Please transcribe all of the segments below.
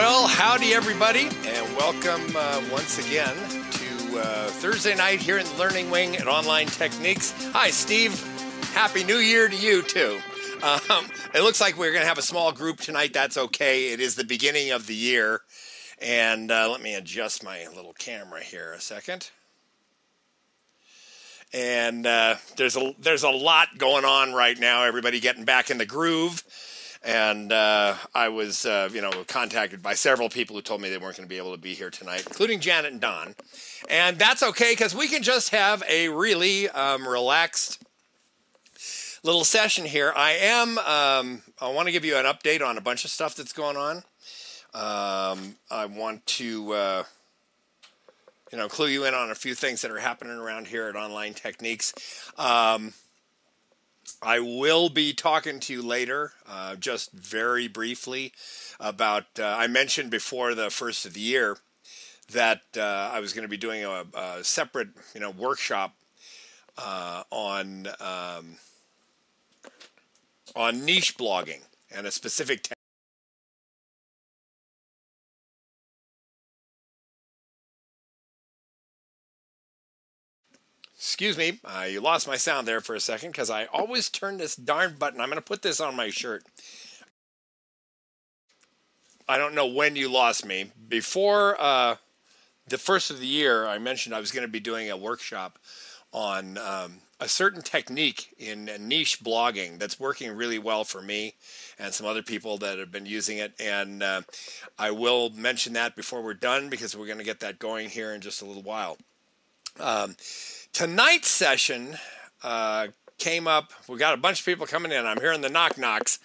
Well, howdy everybody, and welcome once again to Thursday night here in the Learning Wing at Online Techniques. Hi, Steve. Happy New Year to you, too. It looks like we're going to have a small group tonight. That's okay. It is the beginning of the year. And let me adjust my little camera here a second. And there's a lot going on right now. Everybody getting back in the groove. And I was, contacted by several people who told me they weren't going to be able to be here tonight, including Janet and Don. And that's okay, because we can just have a really relaxed little session here. I want to give you an update on a bunch of stuff that's going on. I want to, clue you in on a few things that are happening around here at Online Techniques. I will be talking to you later, just very briefly, about, I mentioned before the first of the year that I was going to be doing a separate, workshop on niche blogging and a specific Excuse me, you lost my sound there for a second because I always turn this darn button. I'm going to put this on my shirt. I don't know when you lost me. Before the first of the year, I mentioned I was going to be doing a workshop on a certain technique in niche blogging that's working really well for me and some other people that have been using it. And I will mention that before we're done because we're going to get that going here in just a little while. Tonight's session came up. We got a bunch of people coming in. I'm hearing the knock knocks.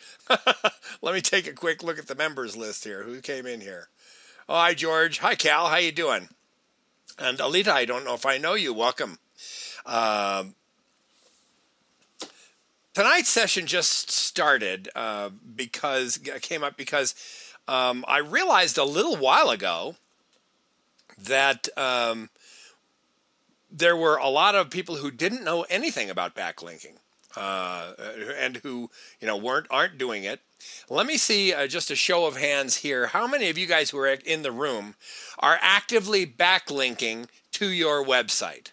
Let me take a quick look at the members list here. Who came in here? Oh, hi, George. Hi, Cal. How you doing? And Alita, I don't know if I know you. Welcome. Tonight's session just started because I realized a little while ago that there were a lot of people who didn't know anything about backlinking and who aren't doing it. Let me see just a show of hands here. How many of you guys who are in the room are actively backlinking to your website,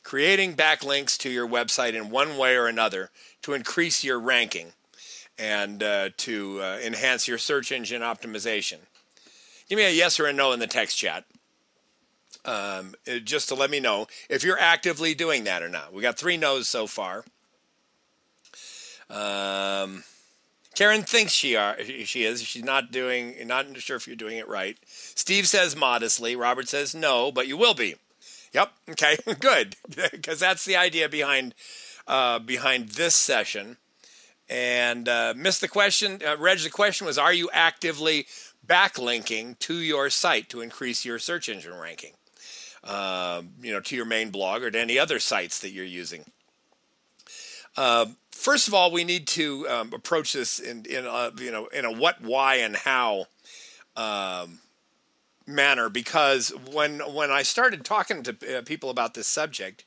creating backlinks to your website in one way or another to increase your ranking and to enhance your search engine optimization? Give me a yes or a no in the text chat. Just to let me know if you're actively doing that or not. We got 3 no's so far. Karen thinks she is. She's not sure if you're doing it right. Steve says modestly. Robert says no, but you will be. Yep. Okay. Good. Because that's the idea behind this session. And missed the question. Reg, the question was: are you actively backlinking to your site to increase your search engine ranking? To your main blog or to any other sites that you're using. First of all, we need to approach this in a what, why, and how manner, because when I started talking to people about this subject,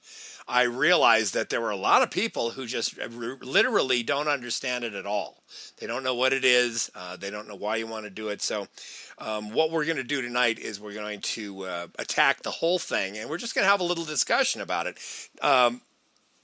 I realized that there were a lot of people who just literally don't understand it at all. They don't know what it is. They don't know why you want to do it. So what we're going to do tonight is we're going to attack the whole thing, and we're just going to have a little discussion about it.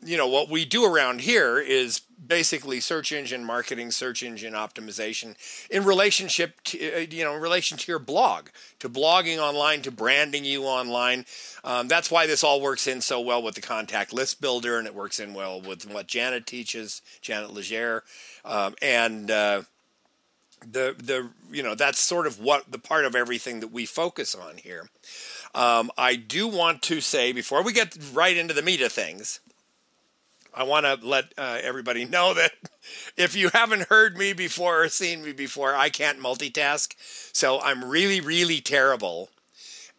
What we do around here is basically search engine marketing, search engine optimization in relationship to, in relation to your blog, to blogging online, to branding you online. That's why this all works in so well with the contact list builder, and it works in well with what Janet teaches, Janet Legere, and that's sort of what the part of everything that we focus on here. I do want to say, before we get right into the meat of things, I want to let everybody know that if you haven't heard me before or seen me before, I can't multitask. So I'm really, really terrible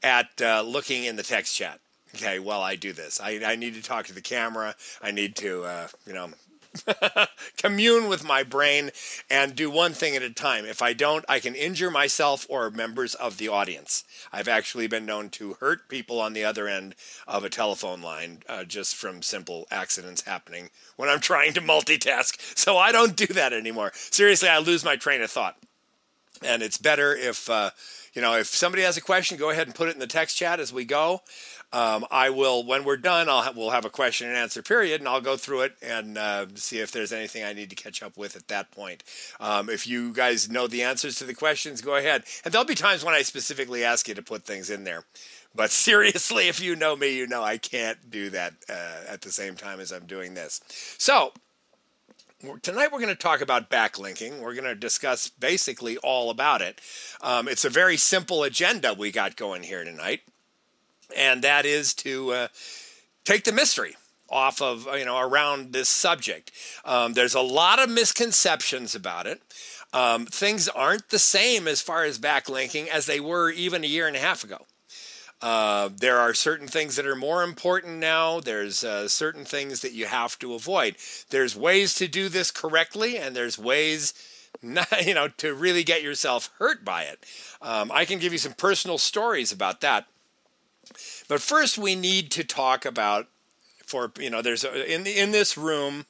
at looking in the text chat. Okay, while I do this, I need to talk to the camera. I need to, commune with my brain and do one thing at a time. If I don't, I can injure myself or members of the audience. I've actually been known to hurt people on the other end of a telephone line just from simple accidents happening when I'm trying to multitask. So I don't do that anymore. Seriously, I lose my train of thought. And it's better if if somebody has a question, go ahead and put it in the text chat as we go. I will, when we're done, we'll have a question and answer period, and I'll go through it and see if there's anything I need to catch up with at that point. If you guys know the answers to the questions, go ahead. And there'll be times when I specifically ask you to put things in there. But seriously, if you know me, you know I can't do that at the same time as I'm doing this. So tonight we're going to talk about backlinking. We're going to discuss basically all about it. It's a very simple agenda we got going here tonight. And that is to take the mystery off of, around this subject. There's a lot of misconceptions about it. Things aren't the same as far as backlinking as they were even a year and a half ago. There are certain things that are more important now. There's certain things that you have to avoid. There's ways to do this correctly, and there's ways not, to really get yourself hurt by it. I can give you some personal stories about that. But first, we need to talk about, there's in this room,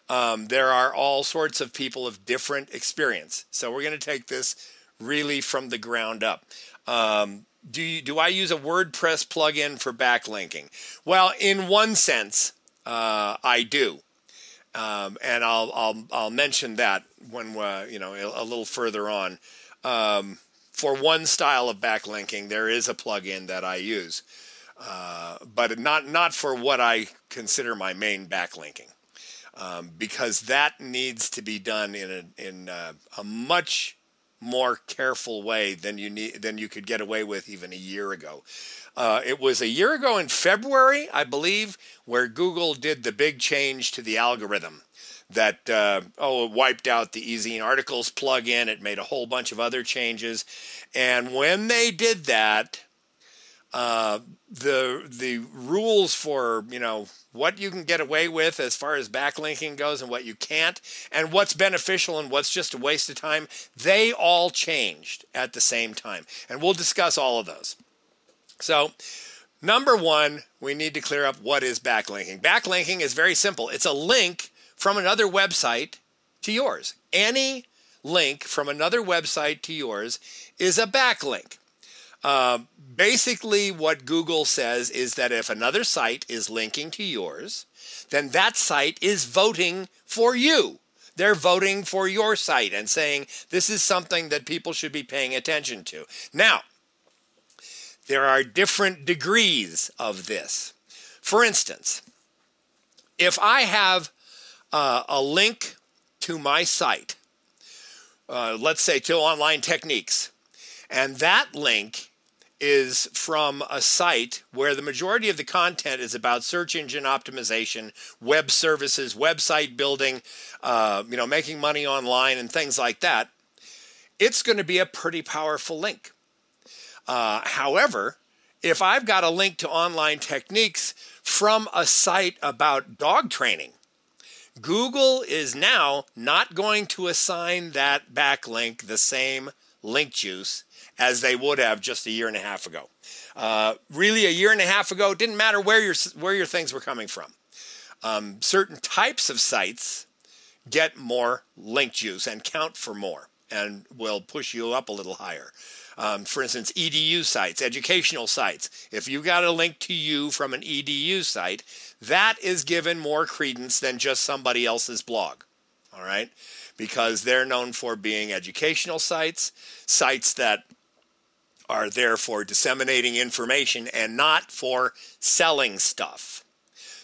there are all sorts of people of different experience. So we're going to take this really from the ground up. Do I use a WordPress plugin for backlinking? Well, in one sense, I do, and I'll mention that when a little further on. For one style of backlinking, there is a plugin that I use, but not for what I consider my main backlinking, because that needs to be done in a much more careful way than you could get away with even a year ago. It was a year ago in February, I believe, where Google did the big change to the algorithm. That it wiped out the eZine Articles plugin. It made a whole bunch of other changes, and when they did that, the rules for what you can get away with as far as backlinking goes and what you can't, and what's beneficial and what's just a waste of time, they all changed at the same time, and we'll discuss all of those. So, number one, we need to clear up what is backlinking. Backlinking is very simple. It's a link from another website to yours. Any link from another website to yours is a backlink. Basically, what Google says is that if another site is linking to yours, then that site is voting for you. They're voting for your site and saying this is something that people should be paying attention to. Now, there are different degrees of this. For instance, if I have a link to my site, let's say to Online Techniques, and that link is from a site where the majority of the content is about search engine optimization, web services, website building, making money online and things like that, it's going to be a pretty powerful link. However, if I've got a link to Online Techniques from a site about dog training, Google is now not going to assign that backlink the same link juice as they would have just a year and a half ago. Really, a year and a half ago, it didn't matter where your things were coming from. Certain types of sites get more link juice and count for more and will push you up a little higher. For instance, EDU sites, educational sites. If you got a link to you from an EDU site, that is given more credence than just somebody else's blog. All right? Because they're known for being educational sites that are there for disseminating information and not for selling stuff.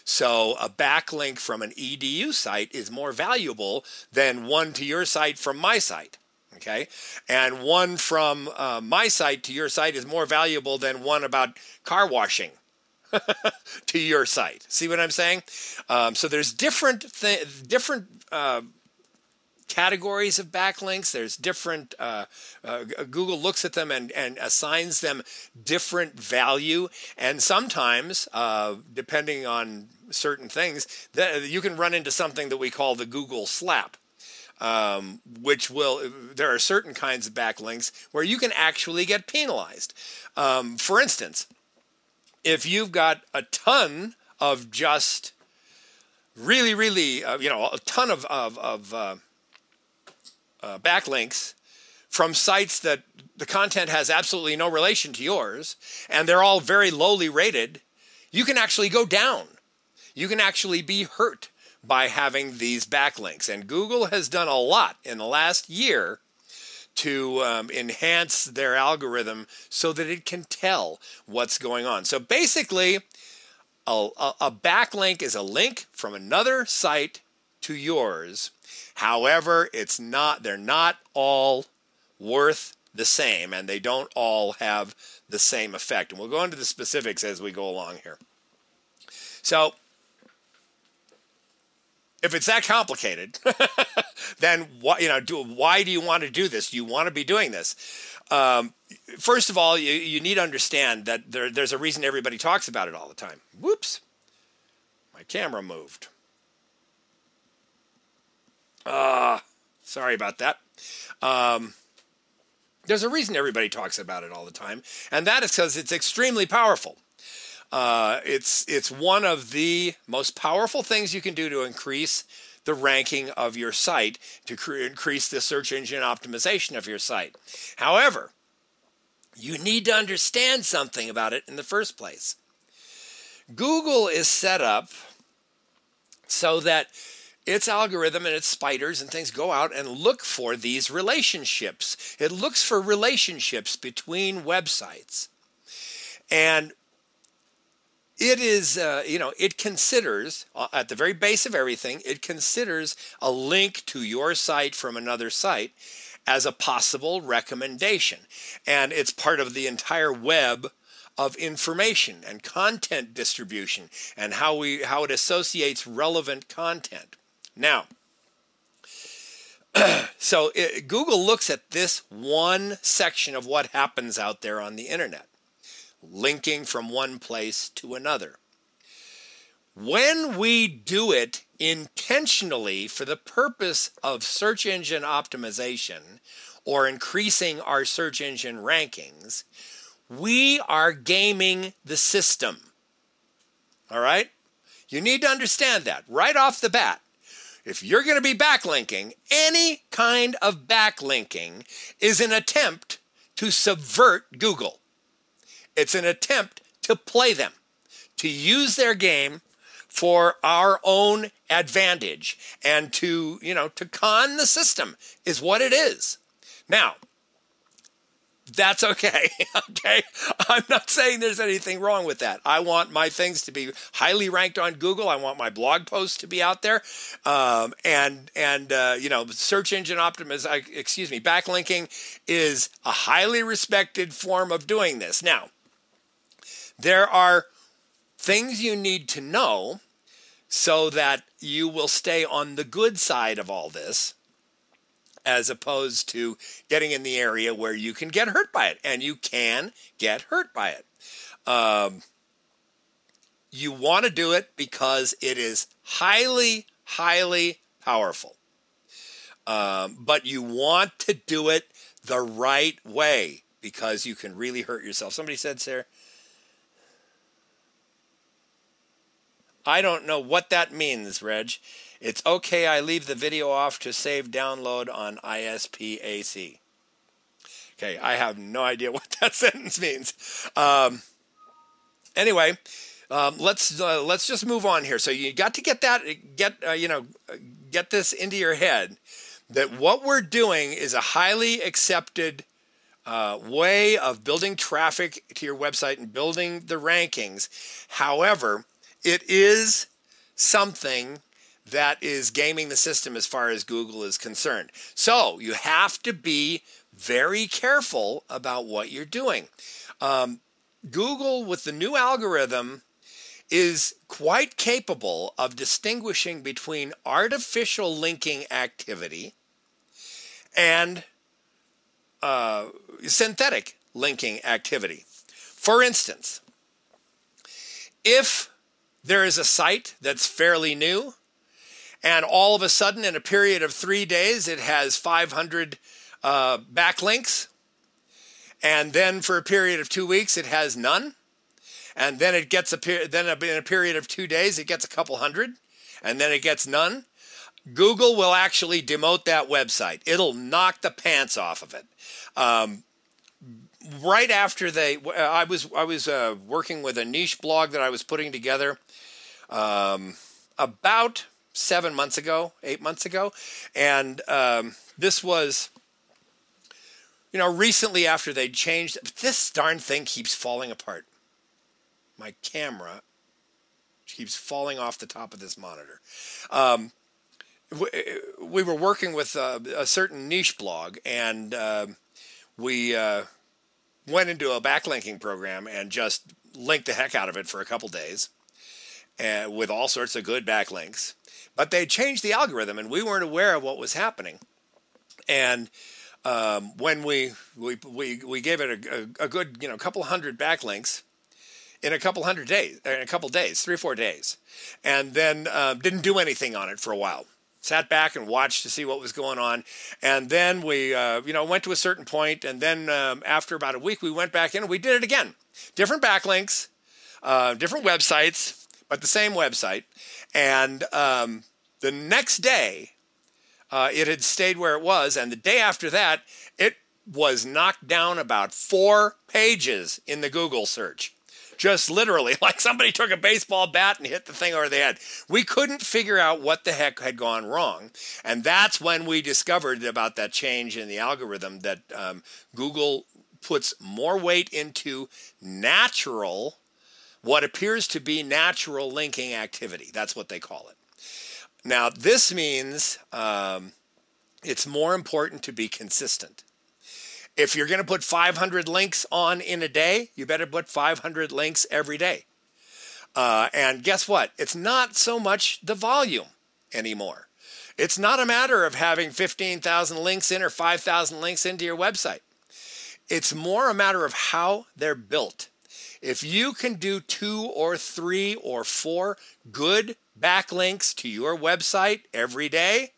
So a backlink from an EDU site is more valuable than one to your site from my site. Okay, and one from my site to your site is more valuable than one about car washing to your site. See what I'm saying? So there's different categories of backlinks. There's different, Google looks at them and assigns them different value. And sometimes, depending on certain things, you can run into something that we call the Google slap. There are certain kinds of backlinks where you can actually get penalized. For instance, if you've got a ton of just really, a ton of backlinks from sites that the content has absolutely no relation to yours, and they're all very lowly rated, you can actually go down. You can actually be hurt by having these backlinks. And Google has done a lot in the last year to enhance their algorithm so that it can tell what's going on. So basically, a backlink is a link from another site to yours. However, they're not all worth the same, and they don't all have the same effect. And we'll go into the specifics as we go along here. So, if it's that complicated, then why do you want to do this? Do you want to be doing this? First of all, you need to understand that there's a reason everybody talks about it all the time. Whoops, my camera moved. Sorry about that. There's a reason everybody talks about it all the time, and that is because it's extremely powerful. It's one of the most powerful things you can do to increase the ranking of your site, to increase the search engine optimization of your site. However, you need to understand something about it in the first place. Google is set up so that its algorithm and its spiders and things go out and look for these relationships. It looks for relationships between websites. And it is, it considers, at the very base of everything, it considers a link to your site from another site as a possible recommendation. And it's part of the entire web of information and content distribution and how it associates relevant content. Now, so Google looks at this one section of what happens out there on the internet, linking from one place to another. When we do it intentionally for the purpose of search engine optimization or increasing our search engine rankings, we are gaming the system. All right? You need to understand that right off the bat. If you're going to be backlinking, any kind of backlinking is an attempt to subvert Google. It's an attempt to play them, to use their game for our own advantage, and to con the system is what it is. Now, that's okay. Okay, I'm not saying there's anything wrong with that. I want my things to be highly ranked on Google. I want my blog posts to be out there, search engine backlinking is a highly respected form of doing this. Now, there are things you need to know so that you will stay on the good side of all this, as opposed to getting in the area where you can get hurt by it. And you can get hurt by it. You want to do it because it is highly, highly powerful. But you want to do it the right way, because you can really hurt yourself. Somebody said, Sarah, I don't know what that means, Reg. It's okay, I leave the video off to save download on ISPAC. Okay, I have no idea what that sentence means. Anyway, let's just move on here. So you got to get this into your head, that what we're doing is a highly accepted way of building traffic to your website and building the rankings. However, it is something that is gaming the system as far as Google is concerned. So you have to be very careful about what you're doing. Google, with the new algorithm, is quite capable of distinguishing between artificial linking activity and synthetic linking activity. For instance, if there is a site that's fairly new, and all of a sudden, in a period of 3 days, it has 500 backlinks. And then for a period of 2 weeks, it has none. And then in a period of 2 days, it gets a couple hundred. And then it gets none. Google will actually demote that website. It'll knock the pants off of it. Right after I was working with a niche blog that I was putting together about 7 months ago, 8 months ago, and this was, recently after they changed. This darn thing keeps falling apart. My camera keeps falling off the top of this monitor. We were working with a certain niche blog, and we went into a backlinking program and just linked the heck out of it for a couple days, with all sorts of good backlinks. But they changed the algorithm, and we weren't aware of what was happening. And when we gave it a good couple hundred backlinks in a couple days, 3 or 4 days, and then didn't do anything on it for a while. Sat back and watched to see what was going on, and then we went to a certain point, and then after about a week we went back in and we did it again. Different backlinks, different websites, but the same website. And the next day it had stayed where it was, and the day after that it was knocked down about 4 pages in the Google search. Just literally, like somebody took a baseball bat and hit the thing over the head. We couldn't figure out what the heck had gone wrong. And that's when we discovered about that change in the algorithm, that Google puts more weight into what appears to be natural linking activity. That's what they call it. Now, this means it's more important to be consistent. If you're going to put 500 links on in a day, you better put 500 links every day. And guess what? It's not so much the volume anymore. It's not a matter of having 15,000 links in or 5,000 links into your website. It's more a matter of how they're built. If you can do 2 or 3 or 4 good backlinks to your website every day,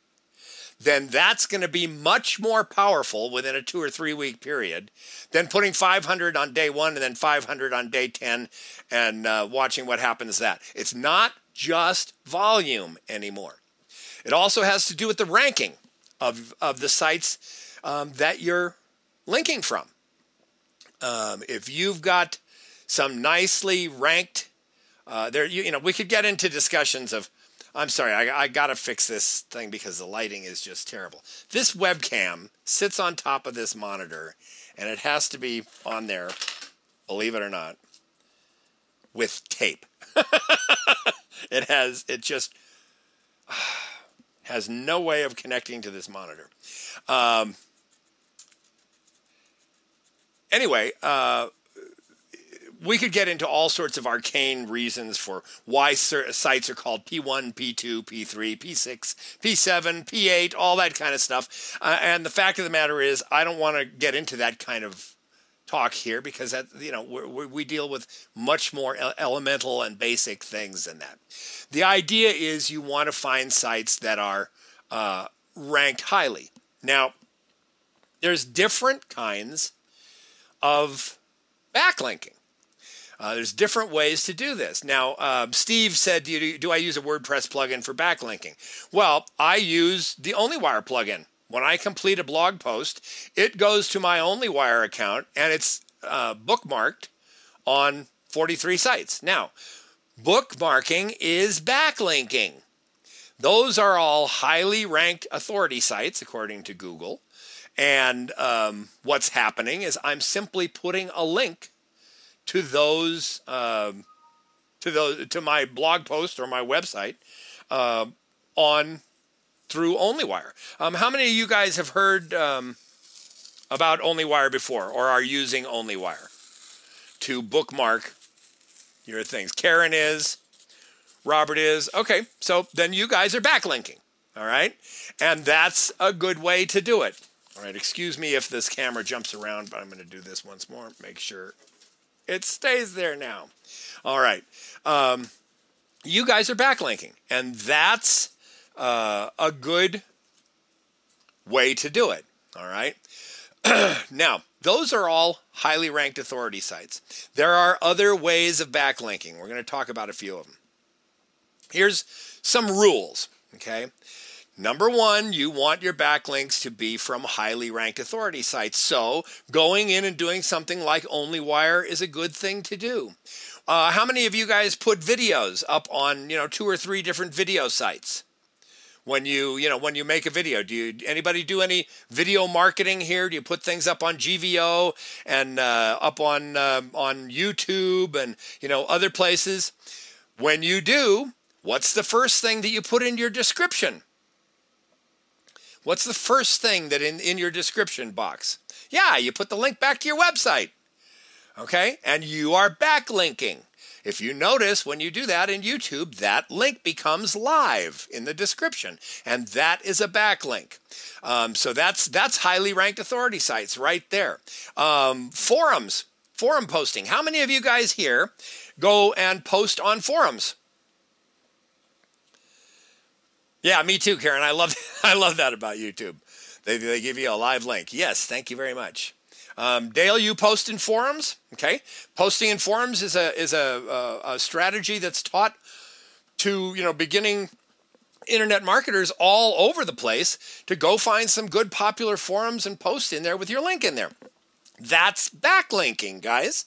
then that's going to be much more powerful within a 2 or 3 week period than putting 500 on day 1 and then 500 on day 10 and watching what happens to that. It's not just volume anymore. It also has to do with the ranking of the sites that you're linking from. If you've got some nicely ranked, we could get into discussions of, I'm sorry, I got to fix this thing because the lighting is just terrible. This webcam sits on top of this monitor, and it has to be on there, believe it or not, with tape. It just has no way of connecting to this monitor. Anyway, we could get into all sorts of arcane reasons for why sites are called P1, P2, P3, P6, P7, P8, all that kind of stuff. And the fact of the matter is, I don't want to get into that kind of talk here because that, we deal with much more elemental and basic things than that. The idea is you want to find sites that are ranked highly. Now, there's different kinds of backlinking. There's different ways to do this. Now, Steve said, do I use a WordPress plugin for backlinking? Well, I use the OnlyWire plugin. When I complete a blog post, it goes to my OnlyWire account, and it's bookmarked on 43 sites. Now, bookmarking is backlinking. Those are all highly ranked authority sites, according to Google. And what's happening is I'm simply putting a link to those to my blog post or my website through OnlyWire. How many of you guys have heard about OnlyWire before, or are using OnlyWire to bookmark your things? Karen is, Robert is. Okay, so then you guys are backlinking, all right? And that's a good way to do it. All right, excuse me if this camera jumps around, but I'm going to do this once more. Make sure it stays there now. All right. You guys are backlinking, and that's a good way to do it. All right. Now, those are all highly ranked authority sites. There are other ways of backlinking. We're going to talk about a few of them. Here's some rules, okay? Number one, you want your backlinks to be from highly ranked authority sites. So going in and doing something like OnlyWire is a good thing to do. How many of you guys put videos up on, 2 or 3 different video sites? When you make a video, anybody do any video marketing here? Do you put things up on GVO and up on YouTube and, other places? When you do, what's the first thing that you put in your description? What's the first thing that in your description box? Yeah, you put the link back to your website. Okay? And you are backlinking. If you notice, when you do that in YouTube, that link becomes live in the description. And that is a backlink. So that's highly ranked authority sites right there. Forums, forum posting. How many of you guys here go and post on forums? Yeah, me too, Karen. I love that about YouTube. They give you a live link. Yes, thank you very much. Dale, you post in forums. Okay, posting in forums is a strategy that's taught to beginning internet marketers all over the place to go find some good popular forums and post in there with your link in there. That's backlinking, guys.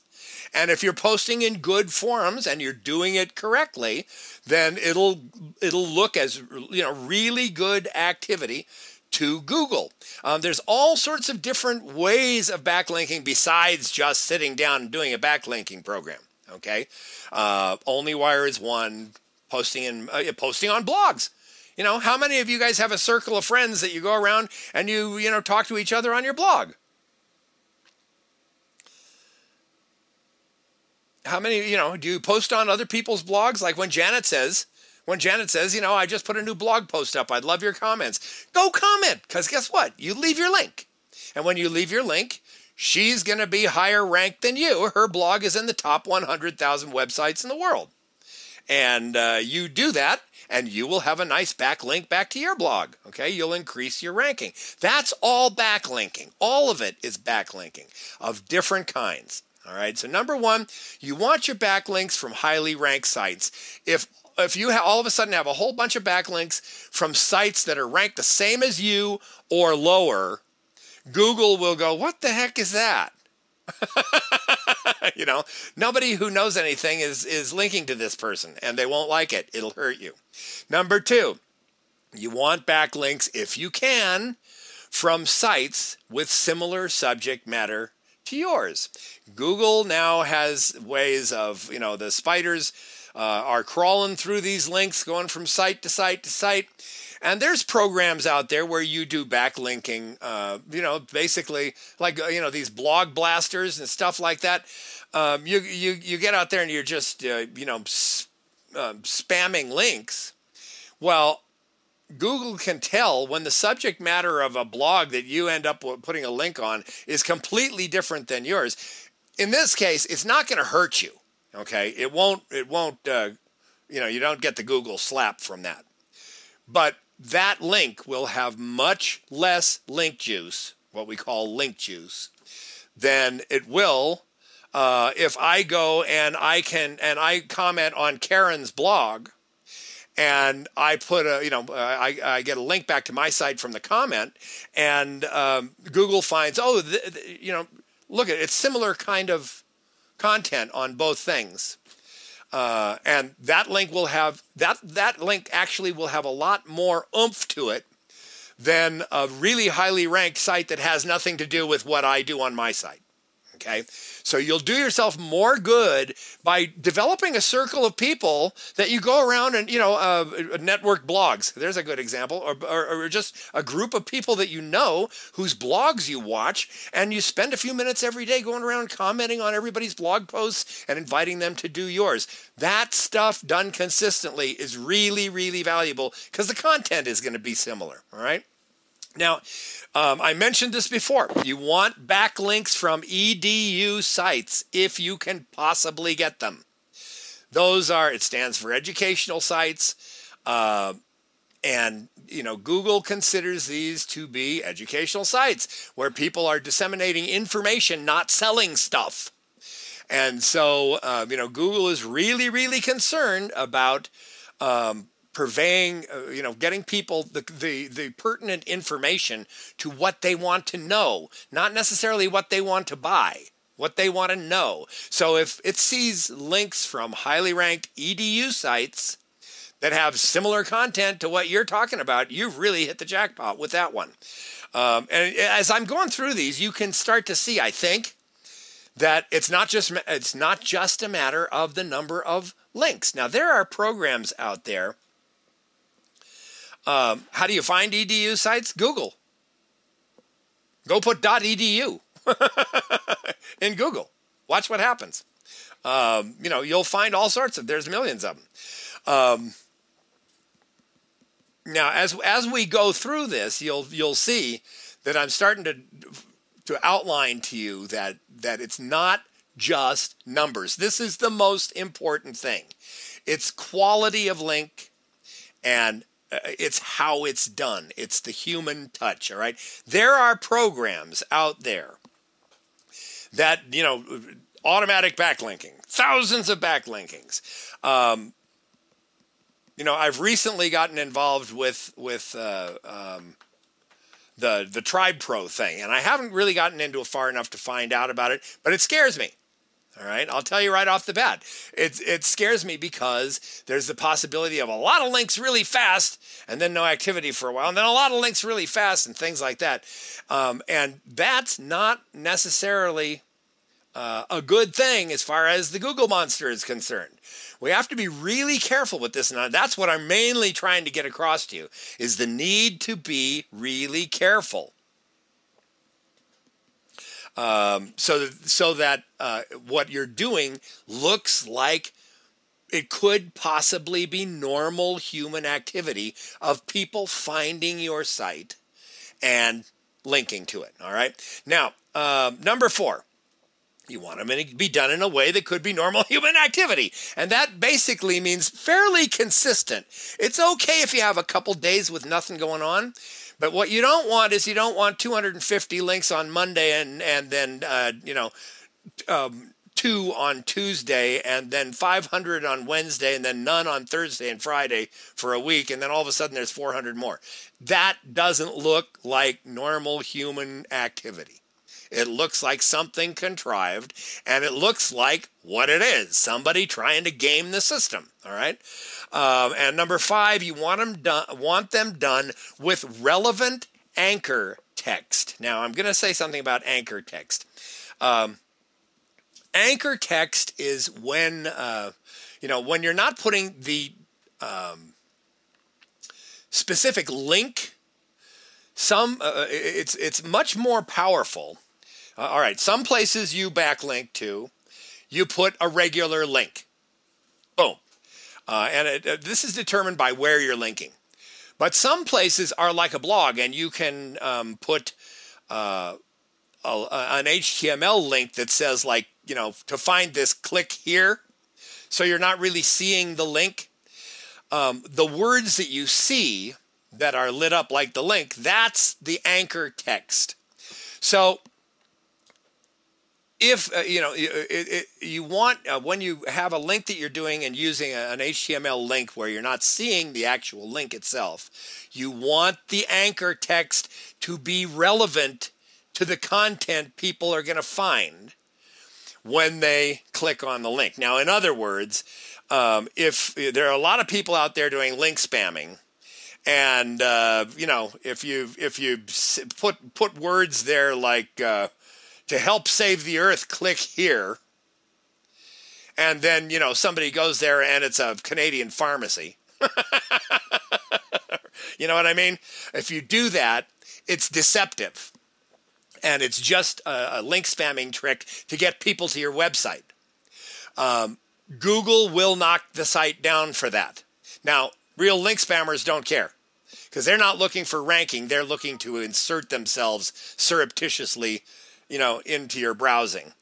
And if you're posting in good forums and you're doing it correctly, then it'll look as really good activity to Google. There's all sorts of different ways of backlinking besides just sitting down and doing a backlinking program. Okay, OnlyWire is one. Posting on blogs. How many of you guys have a circle of friends that you go around and you talk to each other on your blog? How many, do you post on other people's blogs? Like when Janet says, I just put a new blog post up. I'd love your comments. Go comment, because guess what? You leave your link. And when you leave your link, she's going to be higher ranked than you. Her blog is in the top 100,000 websites in the world. And you do that, and you will have a nice backlink back to your blog. Okay, you'll increase your ranking. That's all backlinking. All of it is backlinking of different kinds. All right, so number one, you want your backlinks from highly ranked sites. If you all of a sudden have a whole bunch of backlinks from sites that are ranked the same as you or lower, Google will go, what the heck is that? Nobody who knows anything is linking to this person, and they won't like it. It'll hurt you. Number two, you want backlinks, if you can, from sites with similar subject matter to yours. Google now has ways of, the spiders are crawling through these links, going from site to site to site. And there's programs out there where you do backlinking, basically like, these blog blasters and stuff like that. You get out there and you're just, spamming links. Well, Google can tell when the subject matter of a blog that you end up putting a link on is completely different than yours. In this case, it's not going to hurt you. Okay, it won't. You don't get the Google slap from that. But that link will have much less link juice, what we call link juice, than it will if I go and I comment on Karen's blog. And I put I get a link back to my site from the comment, and Google finds, look at it's similar kind of content on both things, and that link will have that link actually will have a lot more oomph to it than a really highly ranked site that has nothing to do with what I do on my site. Okay, so you'll do yourself more good by developing a circle of people that you go around and, network blogs. There's a good example, or just a group of people that whose blogs you watch, and you spend a few minutes every day going around commenting on everybody's blog posts and inviting them to do yours. That stuff done consistently is really, really valuable because the content is going to be similar. All right. Now, I mentioned this before. You want backlinks from EDU sites if you can possibly get them. It stands for educational sites. And Google considers these to be educational sites where people are disseminating information, not selling stuff. And so, Google is really, really concerned about purveying, getting people the pertinent information to what they want to know, not necessarily what they want to buy, what they want to know. So if it sees links from highly ranked EDU sites that have similar content to what you're talking about, you've really hit the jackpot with that one. And as I'm going through these, you can start to see, I think, that it's not just a matter of the number of links. Now, there are programs out there. How do you find EDU sites? Google. Go put .edu in Google. Watch what happens. You'll find all sorts of. There's millions of them. Now, as we go through this, you'll see that I'm starting to outline to you that it's not just numbers. This is the most important thing. It's quality of link, and it's how it's done. It's the human touch, all right? There are programs out there that, automatic backlinking, thousands of backlinkings. I've recently gotten involved with the Tribe Pro thing, and I haven't really gotten into it far enough to find out about it, but it scares me. All right, I'll tell you right off the bat. It scares me because there's the possibility of a lot of links really fast and then no activity for a while, and then a lot of links really fast and things like that. And that's not necessarily a good thing as far as the Google monster is concerned. We have to be really careful with this, and that's what I'm mainly trying to get across to you, is the need to be really careful. So that what you're doing looks like it could possibly be normal human activity of people finding your site and linking to it. All right. Now, number 4, you want them to be done in a way that could be normal human activity. And that basically means fairly consistent. It's okay if you have a couple days with nothing going on. But what you don't want is you don't want 250 links on Monday and then 2 on Tuesday and then 500 on Wednesday and then none on Thursday and Friday for a week, and then all of a sudden there's 400 more. That doesn't look like normal human activity. It looks like something contrived, and it looks like what it is, somebody trying to game the system, all right? And number 5, you want them done with relevant anchor text. Now, I'm going to say something about anchor text. Anchor text is when, when you're not putting the specific link. It's much more powerful. All right, some places you backlink to, you put a regular link. Boom. And this is determined by where you're linking. But some places are like a blog, and you can put an HTML link that says, like, to find this, click here. So you're not really seeing the link. The words that you see that are lit up like the link, that's the anchor text. So if, you want, when you have a link that you're doing and using an HTML link where you're not seeing the actual link itself, you want the anchor text to be relevant to the content people are going to find when they click on the link. Now, in other words, if there are a lot of people out there doing link spamming, and, if you put words there like, to help save the earth, click here. And then, somebody goes there and it's a Canadian pharmacy. You know what I mean? If you do that, it's deceptive. And it's just a link spamming trick to get people to your website. Google will knock the site down for that. Now, real link spammers don't care, because they're not looking for ranking. They're looking to insert themselves surreptitiously into your browsing.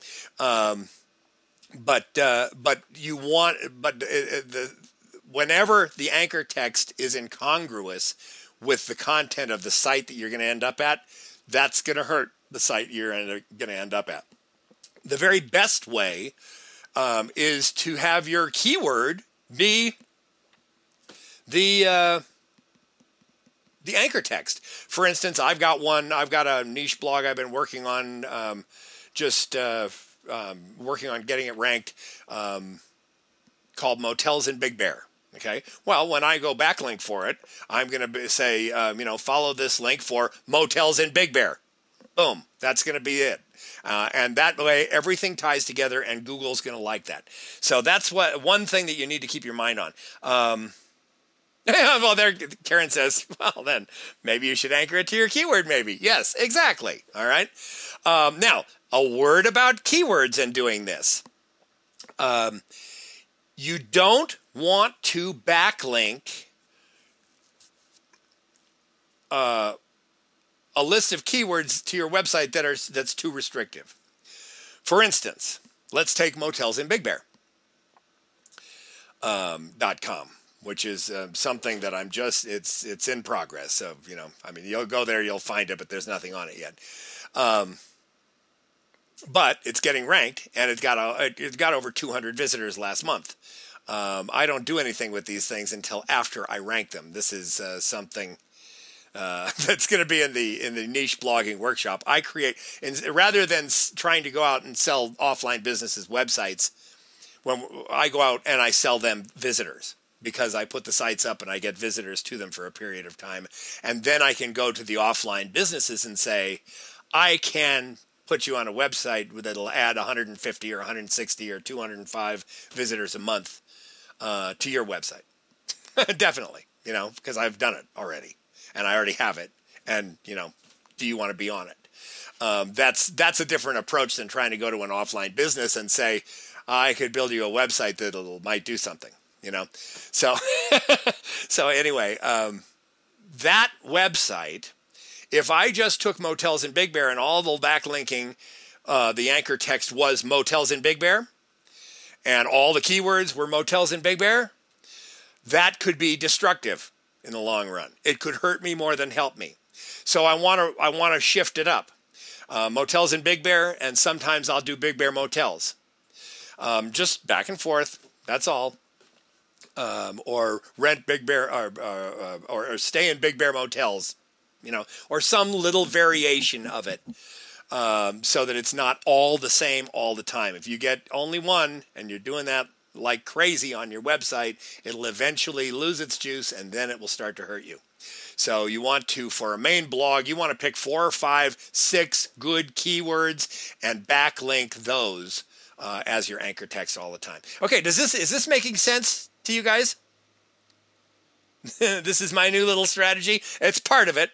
Whenever the anchor text is incongruous with the content of the site that you're going to end up at, that's going to hurt the site you're going to end up at. The very best way is to have your keyword be the anchor text. For instance, I've got a niche blog I've been working on, working on getting it ranked, called Motels in Big Bear. Okay. Well, when I go backlink for it, I'm going to say, follow this link for Motels in Big Bear. Boom. That's going to be it. And that way, everything ties together, and Google's going to like that. So that's one thing that you need to keep your mind on. Well, there, Karen says, well, then maybe you should anchor it to your keyword, maybe. Yes, exactly. All right. Now, a word about keywords and doing this. You don't want to backlink a list of keywords to your website that's too restrictive. For instance, let's take motels in Big Bear. .com, which is something that it's in progress. So, you'll go there, you'll find it, but there's nothing on it yet. But it's getting ranked, and it got over 200 visitors last month. I don't do anything with these things until after I rank them. This is something that's going to be in the niche blogging workshop. I create, rather than trying to go out and sell offline businesses websites, when I go out and I sell them visitors, because I put the sites up and I get visitors to them for a period of time. And then I can go to the offline businesses and say, I can put you on a website that'll add 150 or 160 or 205 visitors a month to your website. Definitely, because I've done it already and I already have it. And, do you want to be on it? That's a different approach than trying to go to an offline business and say, I could build you a website that might do something, So, so anyway, that website, if I just took Motels in Big Bear and all the backlinking, the anchor text was Motels in Big Bear, and all the keywords were Motels in Big Bear, that could be destructive in the long run. It could hurt me more than help me. So I want to shift it up. Motels in Big Bear, and sometimes I'll do Big Bear Motels. Just back and forth. That's all. Or rent Big Bear, or stay in Big Bear Motels, or some little variation of it, so that it's not all the same all the time. If you get only one and you're doing that like crazy on your website, it'll eventually lose its juice, and then it will start to hurt you. So you want to, for a main blog, you want to pick 4 or 5, 6 good keywords and backlink those as your anchor text all the time. Okay, is this making sense to you guys? This is my new little strategy. It's part of it,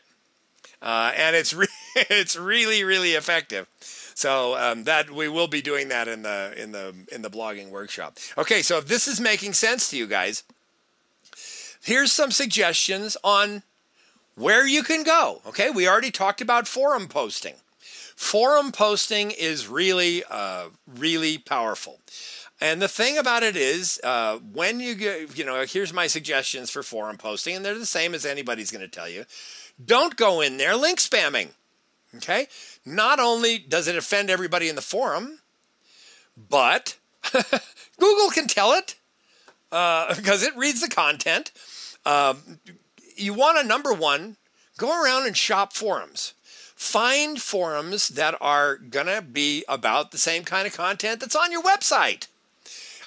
and it's really, really effective. So that we will be doing that in the blogging workshop. Okay, so if this is making sense to you guys, here's some suggestions on where you can go. Okay, we already talked about forum posting. Forum posting is really, really powerful. And the thing about it is, when you get, here's my suggestions for forum posting, and they're the same as anybody's going to tell you. Don't go in there link spamming. Okay? Not only does it offend everybody in the forum, but Google can tell it because it reads the content. You want to, number one, go around and shop forums. Find forums that are going to be about the same kind of content that's on your website.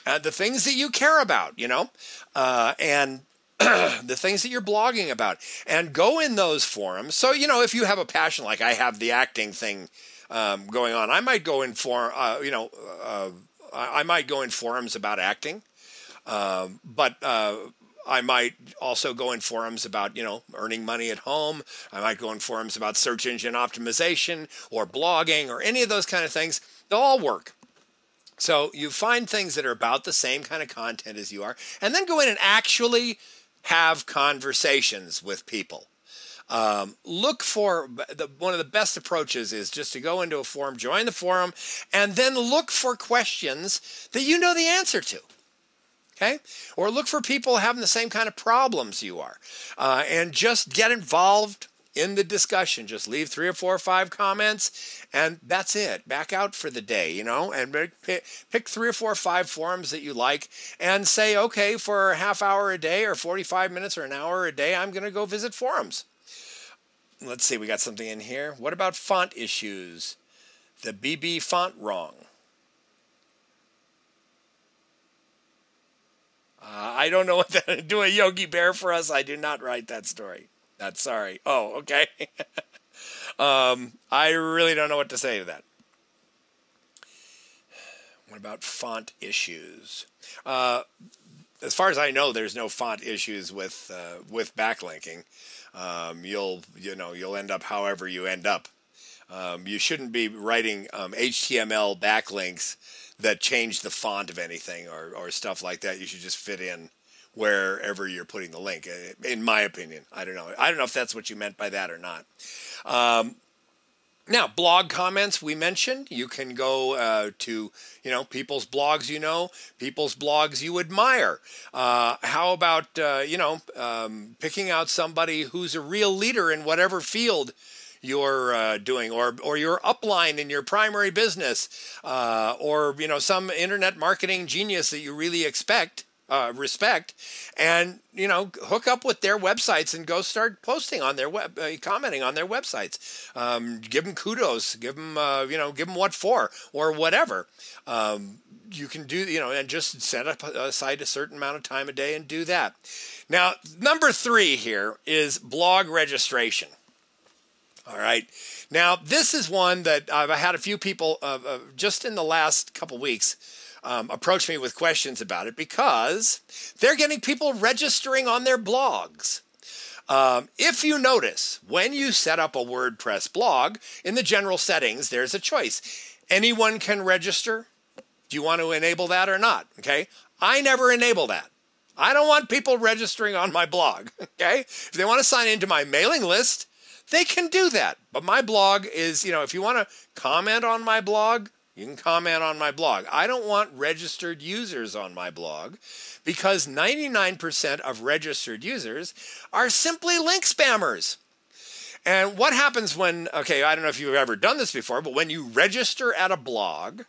The things that you care about, and the things that you're blogging about. And go in those forums. So, if you have a passion, like I have the acting thing going on, I might go in I might go in forums about acting. But I might also go in forums about, earning money at home. I might go in forums about search engine optimization or blogging or any of those kind of things. They'll all work. So you find things that are about the same kind of content as you are, and then go in and actually have conversations with people. Look for, one of the best approaches is just to go into a forum, join the forum, and then look for questions that you know the answer to. Okay? Or look for people having the same kind of problems you are, and just get involved in the discussion. Just leave 3 or 4 or 5 comments, and that's it. Back out for the day, and pick 3 or 4 or 5 forums that you like, and say, okay, for a half hour a day or 45 minutes or an hour a day, I'm going to go visit forums. Let's see, we got something in here. What about font issues? The BB font wrong. I don't know what that. Do a Yogi Bear for us. I do not write that story. That's sorry. Oh, okay. I really don't know what to say to that. What about font issues? As far as I know, there's no font issues with backlinking. You'll end up however you end up. You shouldn't be writing HTML backlinks that change the font of anything or stuff like that. You should just fit in wherever you're putting the link, in my opinion. I don't know if that's what you meant by that or not. Now, blog comments we mentioned. You can go to, people's blogs people's blogs you admire. How about, picking out somebody who's a real leader in whatever field you're doing, or your upline in your primary business, or some internet marketing genius that you really respect, and hook up with their websites and go start posting on their commenting on their websites. Give them kudos, give them what for, or whatever. You can do, and just set aside a certain amount of time a day and do that. Now, number 3 here is blog registration. All right. Now, this is one that I've had a few people just in the last couple weeks approach me with questions about it, because they're getting people registering on their blogs. If you notice, when you set up a WordPress blog, in the general settings, there's a choice. Anyone can register. Do you want to enable that or not? Okay. I never enable that. I don't want people registering on my blog. Okay. If they want to sign into my mailing list, they can do that. But my blog is, if you want to comment on my blog, you can comment on my blog. I don't want registered users on my blog, because 99% of registered users are simply link spammers. And what happens when, I don't know if you've ever done this before, but when you register at a blog,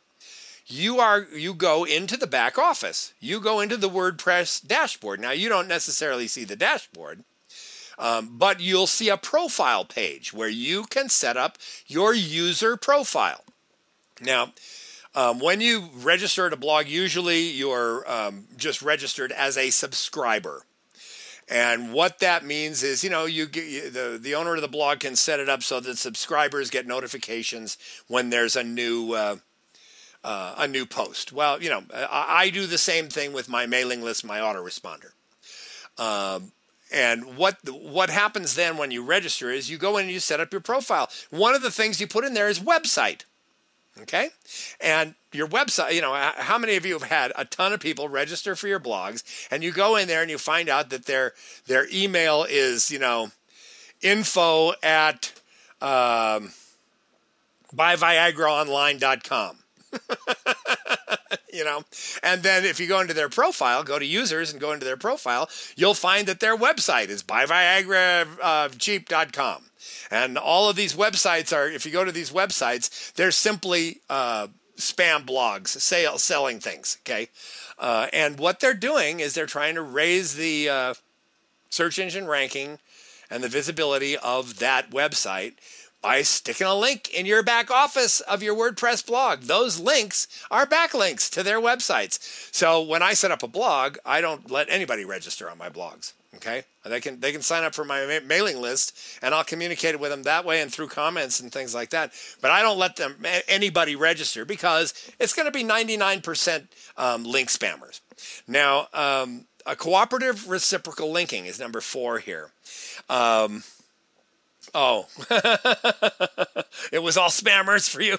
you go into the back office. You go into the WordPress dashboard. Now, you don't necessarily see the dashboard, but you'll see a profile page where you can set up your user profile. Now, when you register at a blog, usually you're just registered as a subscriber. And what that means is, the owner of the blog can set it up so that subscribers get notifications when there's a new post. Well, I do the same thing with my mailing list, my autoresponder. And what happens then when you register is you go in and you set up your profile. One of the things you put in there is website. Okay? And your website, how many of you have had a ton of people register for your blogs, and you go in there and you find out that their email is, info at buyviagraonline.com. And then if you go into their profile, go to users and go into their profile, you'll find that their website is buyviagracheap.com. And all of these websites are, if you go to these websites, they're simply spam blogs, selling things, okay? And what they're doing is they're trying to raise the search engine ranking and the visibility of that website by sticking a link in your back office of your WordPress blog. Those links are backlinks to their websites. So when I set up a blog, I don't let anybody register on my blogs. Okay, they can sign up for my mailing list, and I'll communicate with them that way and through comments and things like that. But I don't let anybody register, because it's going to be 99% link spammers. Now, a cooperative reciprocal linking is number 4 here. It was all spammers for you.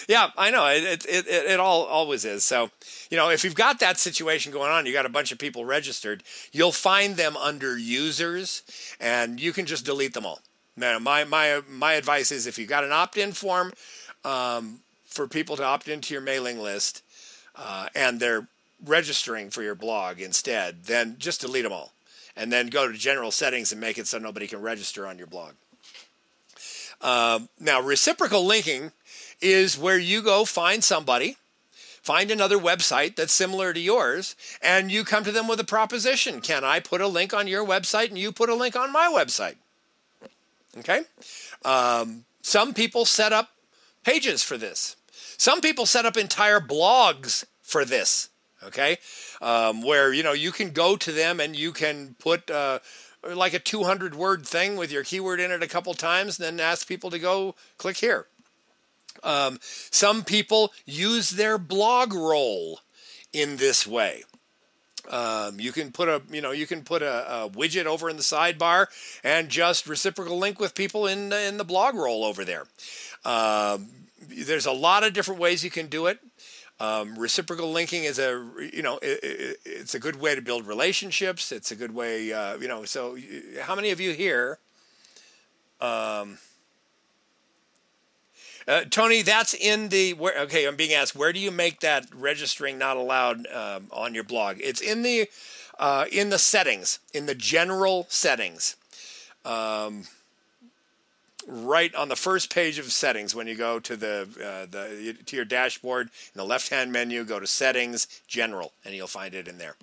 Yeah, I know. It always is. So, if you've got that situation going on, you got a bunch of people registered, you'll find them under users, and you can just delete them all. Now, my advice is, if you've got an opt-in form for people to opt into your mailing list, and they're registering for your blog instead, then just delete them all, and then go to general settings and make it so nobody can register on your blog. Now, reciprocal linking is where you go find somebody, find another website that's similar to yours, and you come to them with a proposition. Can I put a link on your website and you put a link on my website? Okay? Some people set up pages for this. Some people set up entire blogs for this. Okay? Where, you can go to them and you can put like a 200-word thing with your keyword in it a couple times and then ask people to go click here. Some people use their blog roll in this way. You can put a widget over in the sidebar and just reciprocal link with people in the blog roll over there. There's a lot of different ways you can do it. Reciprocal linking is it's a good way to build relationships. It's a good way, so how many of you here, Tony, that's in okay, I'm being asked, where do you make that registering not allowed on your blog? It's in the settings, in the general settings. Right on the first page of settings, when you go to to your dashboard, in the left-hand menu, go to settings, general, and you'll find it in there.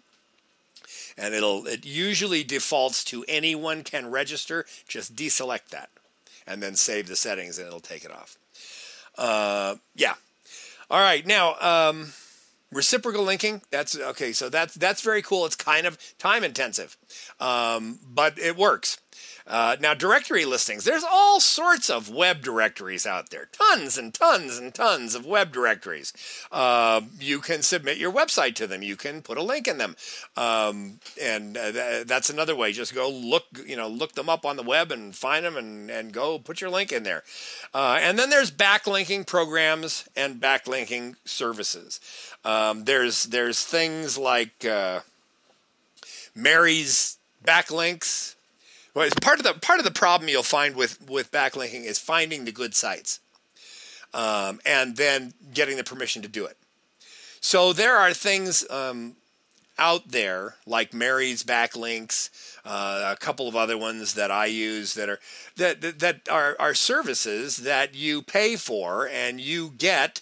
And it usually defaults to anyone can register. Just deselect that and then save the settings and it'll take it off. Yeah. All right. Now, reciprocal linking, that's okay. So that's very cool. It's kind of time intensive, but it works. Now, directory listings, there's all sorts of web directories out there. Tons and tons and tons of web directories. You can submit your website to them. You can put a link in them. That's another way. Just go look them up on the web and find them and go put your link in there. And then there's backlinking programs and backlinking services. There's things like Mary's backlinks. Well, it's part of the problem you'll find with backlinking is finding the good sites, and then getting the permission to do it. So there are things out there like Mary's backlinks, a couple of other ones that I use that are services that you pay for and you get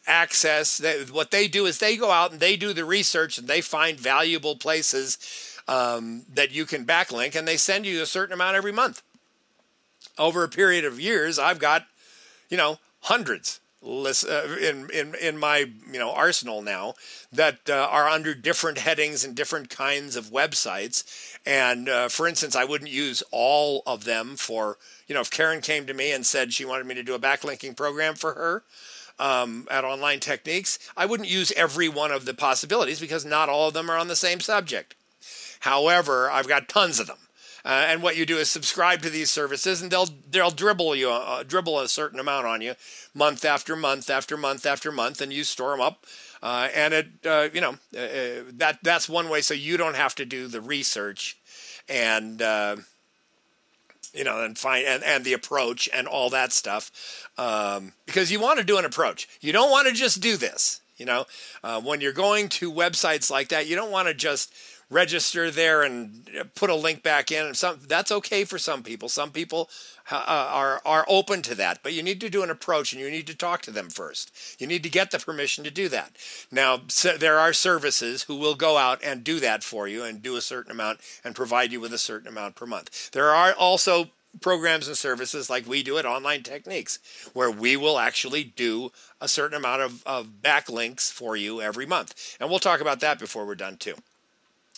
access. What they do is they go out and they do the research and they find valuable places that you can backlink, and they send you a certain amount every month. Over a period of years, I've got, hundreds in my arsenal now that are under different headings and different kinds of websites. And for instance, I wouldn't use all of them for, if Karen came to me and said she wanted me to do a backlinking program for her at Online Techniques, I wouldn't use every one of the possibilities because not all of them are on the same subject. However, I've got tons of them, and what you do is subscribe to these services, and they'll dribble a certain amount on you, month after month after month after month, and you store them up, and that's one way. So you don't have to do the research, and and find and the approach and all that stuff, because you want to do an approach. You don't want to just do this. When you're going to websites like that, you don't want to just register there and put a link back in, and that's okay for some people. Some people are open to that, but you need to do an approach and you need to talk to them first. You need to get the permission to do that. Now, there are services who will go out and do that for you and do a certain amount and provide you with a certain amount per month. There are also programs and services like we do at Online Techniques, where we will actually do a certain amount of backlinks for you every month. And we'll talk about that before we're done too.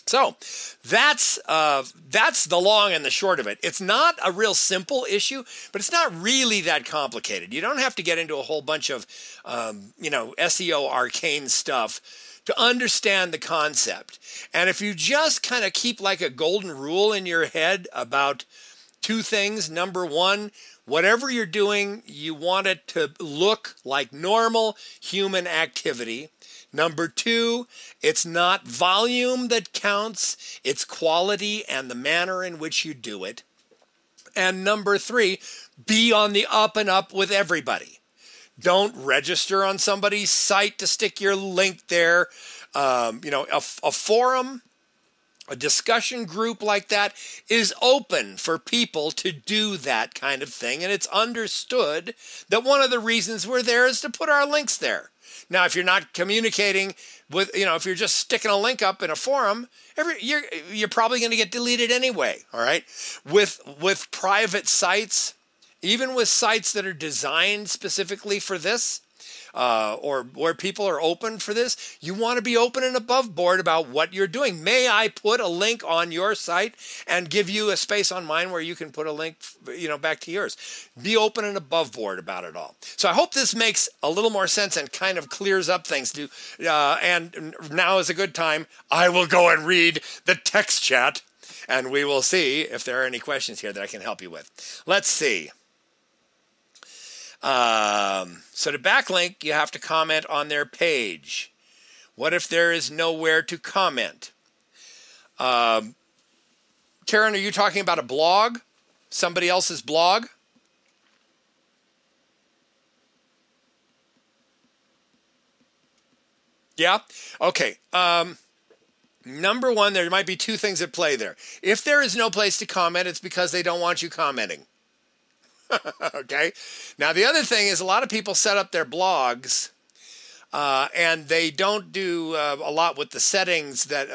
So that's the long and the short of it. It's not a real simple issue, but it's not really that complicated. You don't have to get into a whole bunch of SEO arcane stuff to understand the concept. And if you just kind of keep like a golden rule in your head about two things. Number one, whatever you're doing, you want it to look like normal human activity. Number two, it's not volume that counts, it's quality and the manner in which you do it. And number three, be on the up and up with everybody. Don't register on somebody's site to stick your link there. A forum A discussion group like that is open for people to do that kind of thing, and it's understood that one of the reasons we're there is to put our links there. Now, if you're not communicating with, if you're just sticking a link up in a forum, you're probably going to get deleted anyway. All right, with private sites, even with sites that are designed specifically for this, or where people are open for this, you want to be open and above board about what you're doing. May I put a link on your site and give you a space on mine where you can put a link, back to yours? Be open and above board about it all. So I hope this makes a little more sense and kind of clears up things. And now is a good time. I will go and read the text chat, and we will see if there are any questions here that I can help you with. Let's see. So to backlink, you have to comment on their page. What if there is nowhere to comment? Karen, are you talking about a blog? Somebody else's blog? Yeah? Okay. Number one, there might be two things at play there. If there is no place to comment, it's because they don't want you commenting. Okay. Now, the other thing is a lot of people set up their blogs and they don't do a lot with the settings that,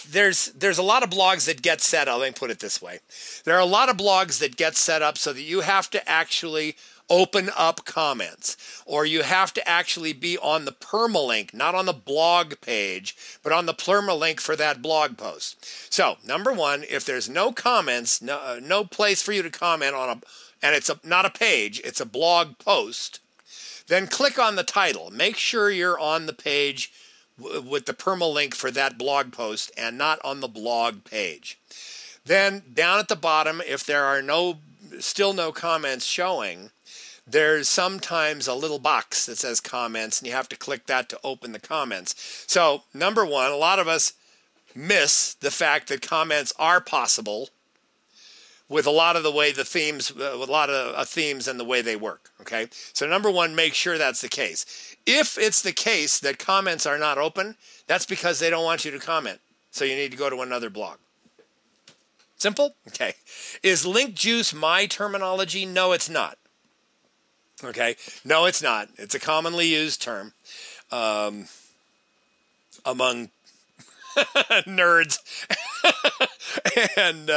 there's a lot of blogs that get set up. Let me put it this way. There are a lot of blogs that get set up so that you have to actually open up comments, or you have to actually be on the permalink, not on the blog page, but on the permalink for that blog post. So, number one, if there's no comments, no place for you to comment on and it's not a page, it's a blog post, then click on the title. Make sure you're on the page with the permalink for that blog post and not on the blog page. Then down at the bottom, if there are still no comments showing, there's sometimes a little box that says comments, and you have to click that to open the comments. So, number one, a lot of us miss the fact that comments are possible with a lot of the way themes and the way they work. Okay, so number one, make sure that's the case. If it's the case that comments are not open, that's because they don't want you to comment. So you need to go to another blog. Simple? Okay. Is link juice my terminology? No, it's not. Okay. No, it's not. It's a commonly used term among nerds. And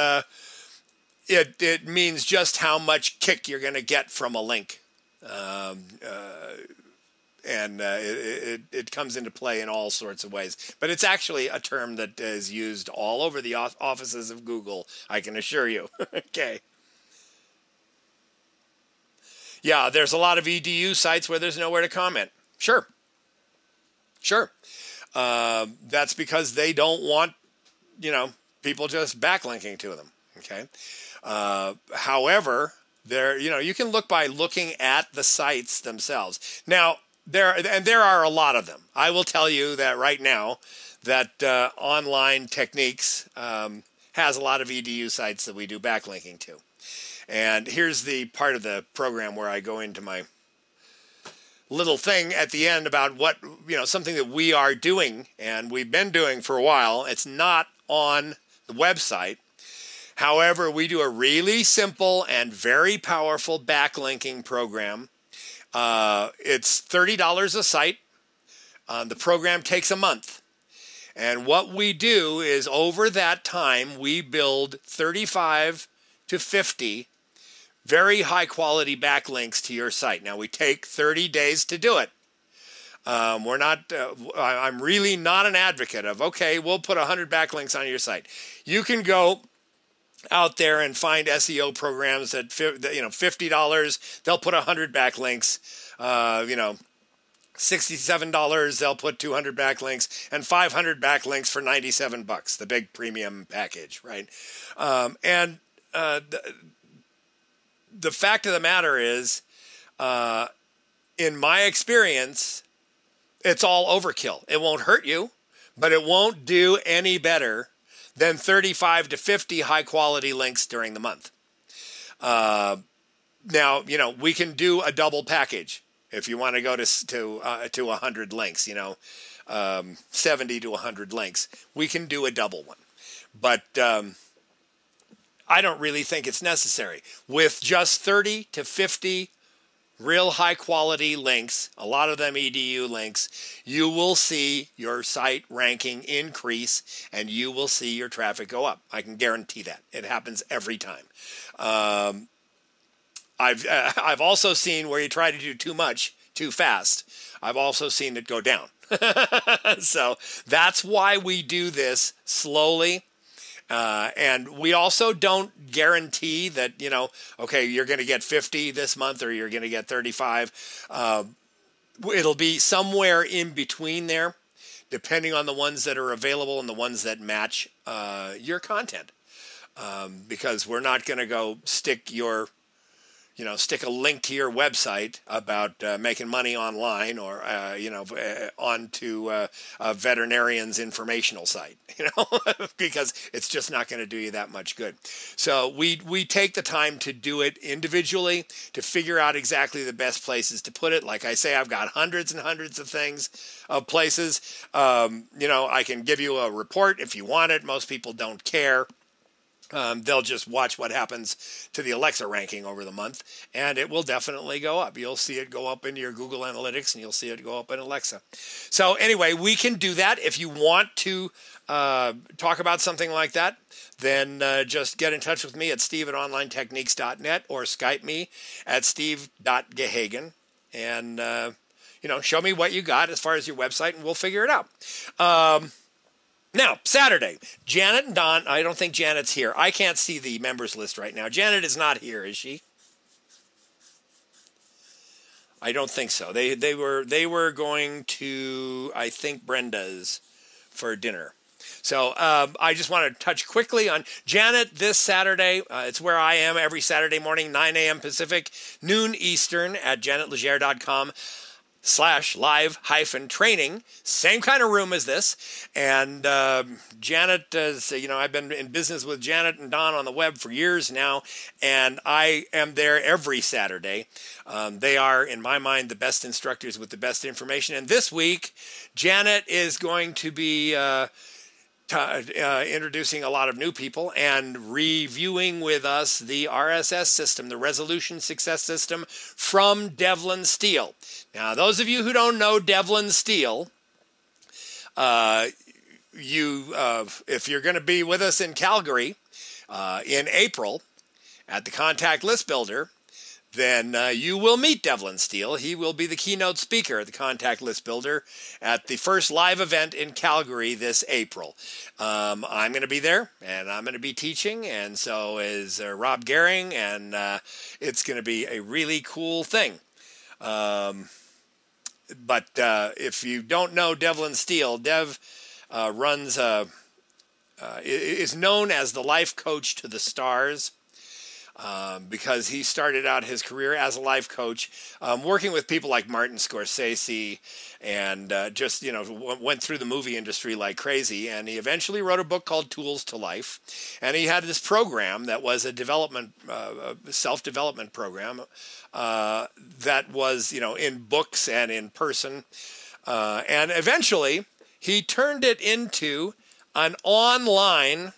it means just how much kick you're going to get from a link. It comes into play in all sorts of ways. But it's actually a term that is used all over the offices of Google, I can assure you. Okay. Yeah, there's a lot of EDU sites where there's nowhere to comment. Sure. That's because they don't want, people just backlinking to them. Okay. However, you can look by looking at the sites themselves. Now, there are a lot of them. I will tell you that right now that Online Techniques has a lot of EDU sites that we do backlinking to. And here's the part of the program where I go into my little thing at the end about what, something that we are doing and we've been doing for a while. It's not on the website. However, we do a really simple and very powerful backlinking program. It's $30 a site. The program takes a month. And what we do is over that time, we build 35 to 50 very high quality backlinks to your site. Now, we take 30 days to do it. I'm really not an advocate of, okay, we'll put 100 backlinks on your site. You can go out there and find SEO programs at $50, they'll put 100 backlinks. $67, they'll put 200 backlinks, and 500 backlinks for $97, the big premium package, right? The fact of the matter is, in my experience, it's all overkill. It won't hurt you, but it won't do any better than 35 to 50 high-quality links during the month. Now, we can do a double package. If you want to go to 100 links, 70 to 100 links, we can do a double one. But I don't really think it's necessary. With just 30 to 50 real high quality links, a lot of them EDU links, you will see your site ranking increase and you will see your traffic go up. I can guarantee that. It happens every time. I've also seen where you try to do too much too fast. I've also seen it go down. So that's why we do this slowly. And we also don't guarantee that, okay, you're going to get 50 this month or you're going to get 35. It'll be somewhere in between there, depending on the ones that are available and the ones that match your content. Because we're not going to go stick a link to your website about making money online or, onto a veterinarian's informational site, because it's just not going to do you that much good. So we take the time to do it individually, to figure out exactly the best places to put it. Like I say, I've got hundreds and hundreds of places. I can give you a report if you want it. Most people don't care. They'll just watch what happens to the Alexa ranking over the month, and it will definitely go up. You'll see it go up in your Google Analytics, and you'll see it go up in Alexa. So anyway, we can do that. If you want to talk about something like that, then just get in touch with me at steve@onlinetechniques.net or Skype me at steve.gaghagen, and show me what you got as far as your website, and we'll figure it out. Now, Saturday, Janet and Don, I don't think Janet's here. I can't see the members list right now. Janet is not here, is she? I don't think so. They were going to, I think, Brenda's for dinner. So I just want to touch quickly on Janet this Saturday. It's where I am every Saturday morning, 9 a.m. Pacific, noon Eastern at janetlegere.com/live-training. Same kind of room as this. And Janet, I've been in business with Janet and Don on the web for years now, and I am there every Saturday. They are, in my mind, the best instructors with the best information. And this week, Janet is going to be introducing a lot of new people and reviewing with us the RSS system, the Resolution Success System from Devlin Steel. Now, those of you who don't know Devlin Steel, if you're going to be with us in Calgary in April at the Contact List Builder, then you will meet Devlin Steel. He will be the keynote speaker at the Contact List Builder at the first live event in Calgary this April. I'm going to be there, and I'm going to be teaching, and so is Rob Gehring, and it's going to be a really cool thing. But if you don't know Devlin Steel, Dev is known as the life coach to the stars. Because he started out his career as a life coach, working with people like Martin Scorsese, and went through the movie industry like crazy. And he eventually wrote a book called Tools to Life, and he had this program that was a self-development program that was in books and in person, and eventually he turned it into an online.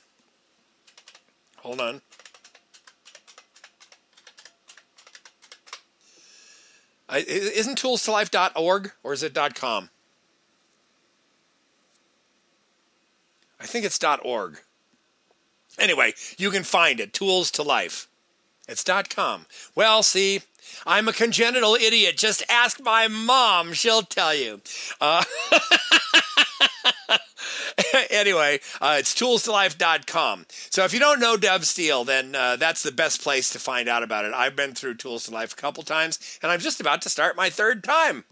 Hold on. Isn't toolstolife.org or is it .com? I think it's .org. Anyway, you can find it, Tools to Life. It's .com. Well, see, I'm a congenital idiot. Just ask my mom. She'll tell you. Anyway, it's toolstolife.com. So if you don't know Dev Steel, then that's the best place to find out about it. I've been through Tools to Life a couple times, and I'm just about to start my third time.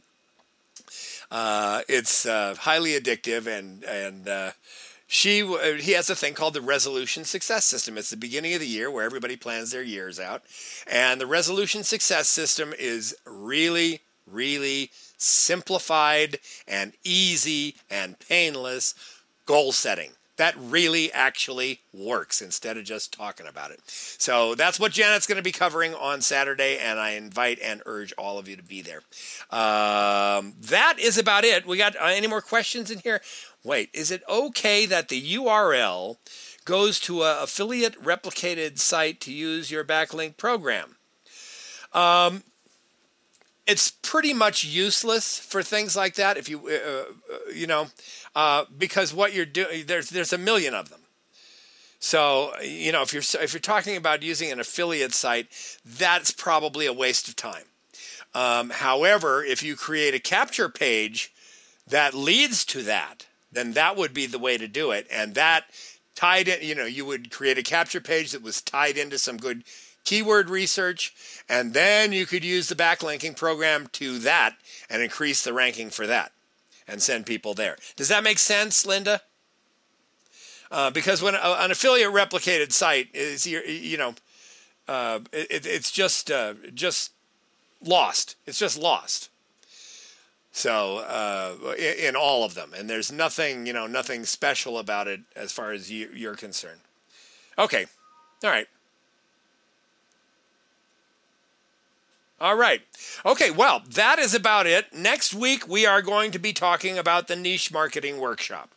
It's highly addictive, and he has a thing called the Resolution Success System. It's the beginning of the year where everybody plans their years out, and the Resolution Success System is really, really simplified and easy and painless goal setting. that really actually works instead of just talking about it. So that's what Janet's going to be covering on Saturday, and I invite and urge all of you to be there. That is about it. We got any more questions in here? Wait, is it okay that the URL goes to an affiliate replicated site to use your backlink program? It's pretty much useless for things like that if you, because what you're doing, there's a million of them. So, if you're talking about using an affiliate site, that's probably a waste of time. However, if you create a capture page that leads to that, then that would be the way to do it. And that tied in, you would create a capture page that was tied into some good keyword research, and then you could use the backlinking program to that and increase the ranking for that and send people there. Does that make sense, Linda? Because when an affiliate replicated site is, it's just lost. It's just lost. So in all of them, and there's nothing, nothing special about it as far as you're concerned. Okay, all right. All right. Okay, well, that is about it. Next week, we are going to be talking about the niche marketing workshop.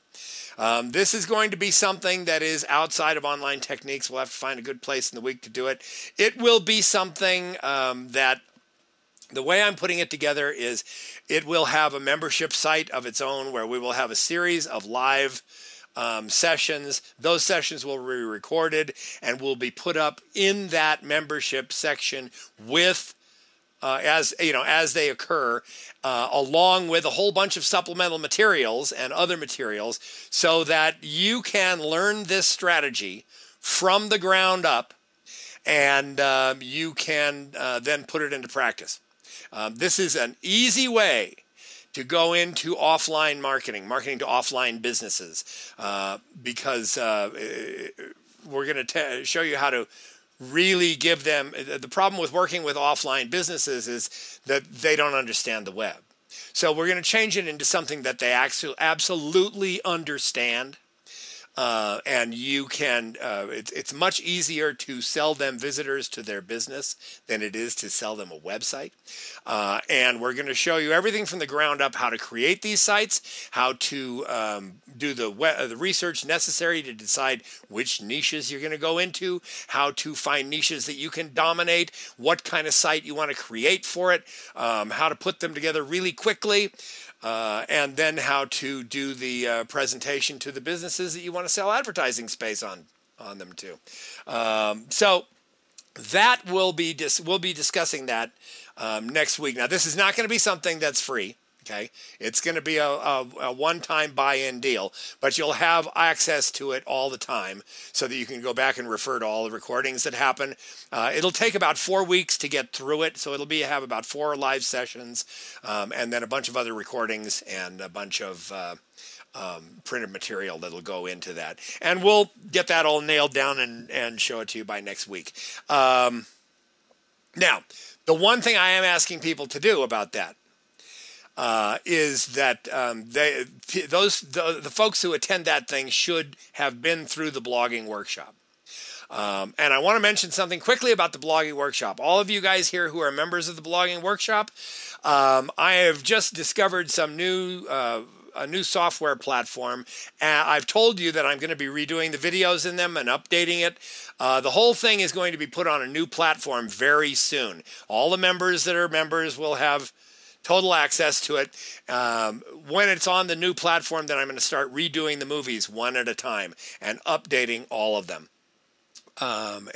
This is going to be something that is outside of online techniques. We'll have to find a good place in the week to do it. It will be something that the way I'm putting it together is it will have a membership site of its own where we will have a series of live sessions. Those sessions will be recorded and will be put up in that membership section with as they occur, along with a whole bunch of supplemental materials and other materials, so that you can learn this strategy from the ground up, and you can then put it into practice. This is an easy way to go into offline marketing to offline businesses, because we're going to show you how to really give them. The problem with working with offline businesses is that they don't understand the web. So we're going to change it into something that they actually absolutely understand. And you can, it's much easier to sell them visitors to their business than it is to sell them a website. And we're going to show you everything from the ground up, how to create these sites, how to do the research necessary to decide which niches you're going to go into, how to find niches that you can dominate, what kind of site you want to create for it, how to put them together really quickly. And then how to do the presentation to the businesses that you want to sell advertising space on them to. So that we'll be discussing that next week. Now, this is not going to be something that's free. Okay, it's going to be a one-time buy-in deal, but you'll have access to it all the time so that you can go back and refer to all the recordings that happen. It'll take about 4 weeks to get through it, so it'll have about 4 live sessions, and then a bunch of other recordings and a bunch of printed material that'll go into that. And we'll get that all nailed down and show it to you by next week. Now, the one thing I am asking people to do about that is that the folks who attend that thing should have been through the blogging workshop. And I want to mention something quickly about the blogging workshop. All of you guys here who are members of the blogging workshop, I have just discovered some a new software platform. I've told you that I'm going to be redoing the videos in them and updating it. The whole thing is going to be put on a new platform very soon. All the members that are members will have total access to it. When it's on the new platform, then I'm going to start redoing the movies one at a time and updating all of them. And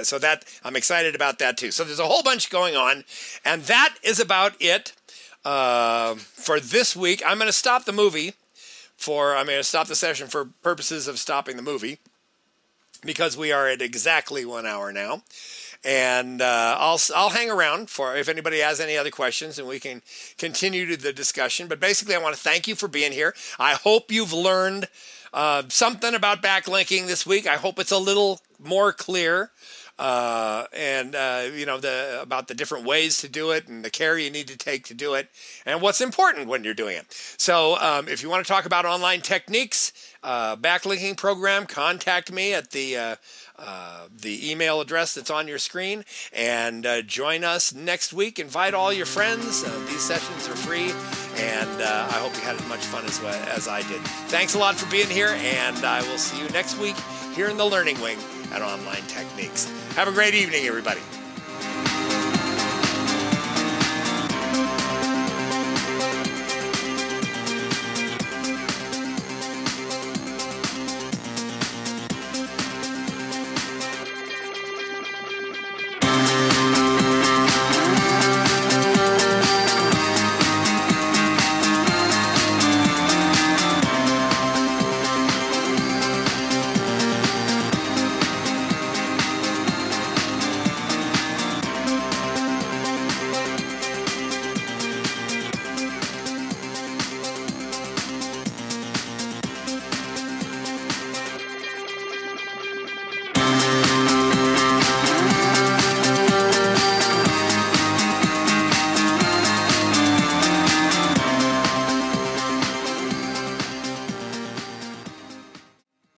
so I'm excited about that too. So there's a whole bunch going on, and that is about it for this week. I'm going to stop the session for purposes of stopping the movie, because we are at exactly 1 hour now. And I'll hang around for if anybody has any other questions, and we can continue the discussion. But basically, I want to thank you for being here. I hope you've learned something about backlinking this week. I hope it's a little more clear. you know, about the different ways to do it and the care you need to take to do it and what's important when you're doing it. So if you want to talk about online techniques, Backlinking Program, contact me at the email address that's on your screen, and join us next week. Invite all your friends. These sessions are free, and I hope you had as much fun as I did. Thanks a lot for being here, and I will see you next week here in the Learning Wing at Online Techniques. Have a great evening, everybody.